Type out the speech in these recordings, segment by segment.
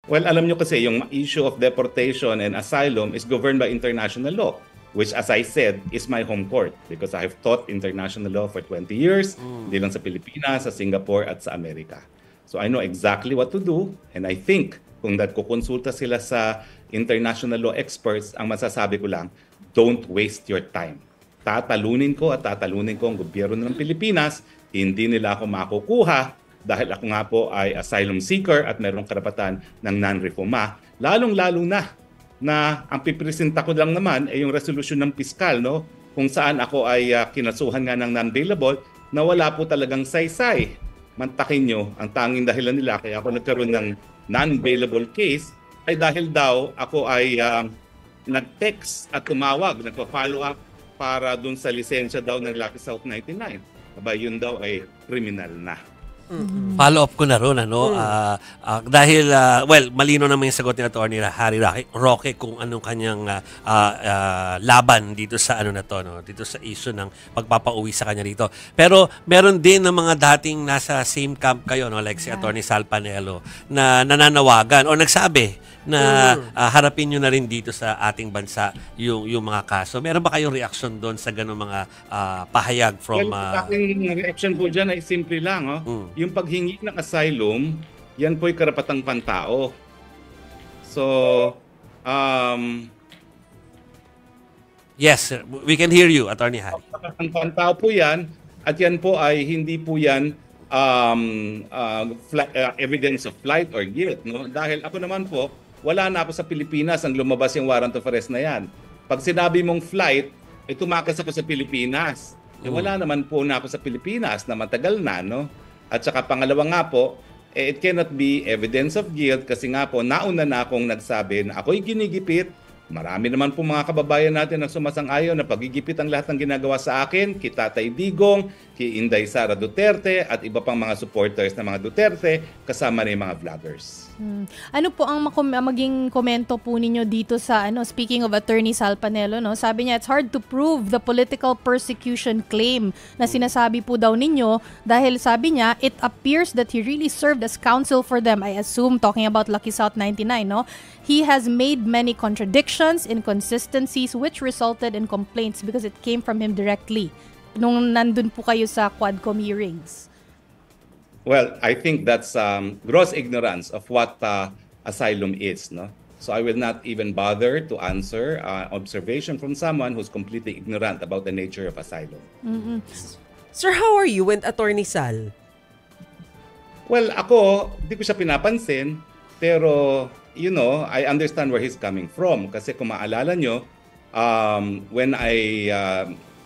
Well, alam nyo kasi yung issue of deportation and asylum is governed by international law, which as I said is my home court because I have taught international law for 20 years, hindi lang sa Pilipinas, sa Singapore at sa Amerika. So I know exactly what to do, and I think kung nagkukonsulta sila sa international law experts, ang masasabi ko lang, don't waste your time. Tatalunin ko at tatalunin ko ang gobyerno ng Pilipinas, hindi nila ako makukuha dahil ako nga po ay asylum seeker at mayroong karapatan ng non-refoulement. Lalong-lalo na ang pipresenta ko lang naman ay yung resolution ng piskal, no? Kung saan ako ay kinasuhan nga ng non-bailable na wala po talagang saysay. Mantakin nyo, ang tanging dahilan nila kaya ako nagkaroon ng non-bailable case ay dahil daw ako ay nag-text at tumawag, nagpa-follow up para dun sa lisensya daw ng Lucky South 99. Aba, yun daw ay criminal na. Follow up ko na ron, ano? Dahil, well, malino naman yung sagot ni Atty. Harry Roque kung anong kanyang laban dito sa ano na to, no? Dito sa issue ng pagpapauwi sa kanya dito. Pero meron din ng mga dating nasa same camp kayo, no? Like si Atty. Sal Panelo na nananawagan o nagsabi na harapin nyo na rin dito sa ating bansa yung mga kaso. Meron ba kayong reaction doon sa ganung mga pahayag from... Well, aking reaction po dyan ay simple lang, oh. Yung paghingi ng asylum, yan po'y karapatang pantao. So, yes, we can hear you, Atty. Harry. Karapatang pantao po yan, at yan po ay hindi po yan evidence of flight or guilt. No? Dahil ako naman po, wala na ako sa Pilipinas ang lumabas yung warrant of arrest na yan. Pag sinabi mong flight, tumakas ako sa Pilipinas. Wala naman po na ako sa Pilipinas na matagal na, no? At saka pangalawa nga po, it cannot be evidence of guilt kasi nga po nauna na akong nagsabi na ako'y ginigipit. Marami naman po mga kababayan natin ang sumasang-ayon na pagigipit ang lahat ng ginagawa sa akin, kay Tatay Digong, kay Inday Sara Duterte at iba pang mga supporters ng mga Duterte kasama na yung mga vloggers. Ano po ang maging komento po ninyo dito sa speaking of Attorney Sal Panelo, no? Sabi niya it's hard to prove the political persecution claim na sinasabi po daw ninyo dahil sabi niya it appears that he really served as counsel for them. I assume talking about Lucky South 99, no? He has made many contradictions, inconsistencies which resulted in complaints because it came from him directly nung nandun po kayo sa Quadcom hearings. Well, I think that's gross ignorance of what asylum is, no? So I will not even bother to answer observation from someone who's completely ignorant about the nature of asylum. Sir, how are you with Attorney Sal? Well, ako, di ko siya pinapansin, pero, you know, I understand where he's coming from. Kasi kung maalala nyo, when I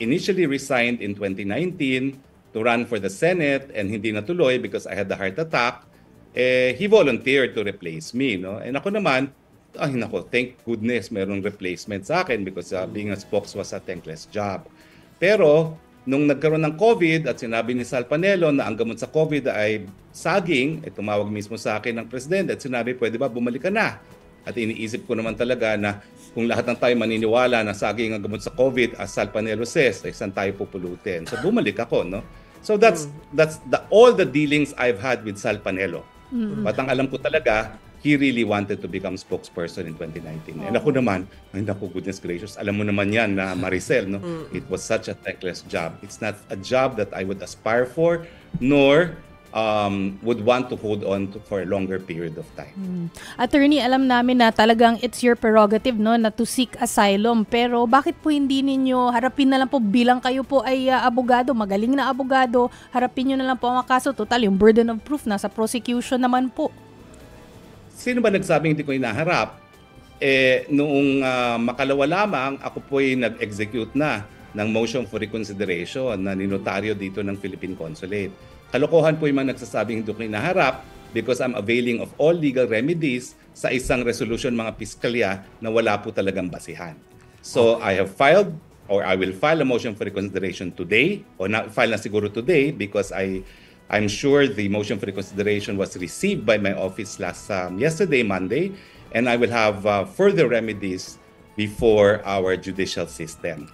initially resigned in 2019, to run for the Senate and hindi natuloy because I had the heart attack, he volunteered to replace me. No? And ako naman, thank goodness mayroong replacement sa akin because being a spokes was a thankless job. Pero nung nagkaroon ng COVID at sinabi ni Sal Panelo na ang gamot sa COVID ay saging, tumawag mismo sa akin ng presidente at sinabi, pwede ba bumalik ka na? At iniisip ko naman talaga na kung lahat ng tayo maniniwala na saging ang gamot sa COVID, as Sal Panelo says, ay saan tayo pupulutin? So bumalik ako, no? So that's all the dealings I've had with Sal Panelo. But ang alam ko talaga, he really wanted to become spokesperson in 2019. And ako naman, ay naku, goodness gracious, alam mo naman yan na Maricel, no? It was such a thankless job. It's not a job that I would aspire for, nor would want to hold on to for a longer period of time. Attorney, alam namin na talagang it's your prerogative, no, na to seek asylum. Pero bakit po hindi ninyo harapin na lang po bilang kayo po ay abogado, magaling na abogado, harapin nyo na lang po ang kaso? Total, yung burden of proof nasa prosecution naman po. Sino ba nagsabing hindi ko inaharap? Noong makalawa lamang, ako po'y nag-execute na ng motion for reconsideration na ninotaryo dito ng Philippine Consulate. Kalokohan po yung mga nagsasabing hindi ko inaharap because I'm availing of all legal remedies sa isang resolution mga piskalya na wala po talagang basihan. So I have filed or I will file a motion for reconsideration today or file na siguro today because I'm sure the motion for reconsideration was received by my office yesterday, Monday, and I will have further remedies before our judicial system.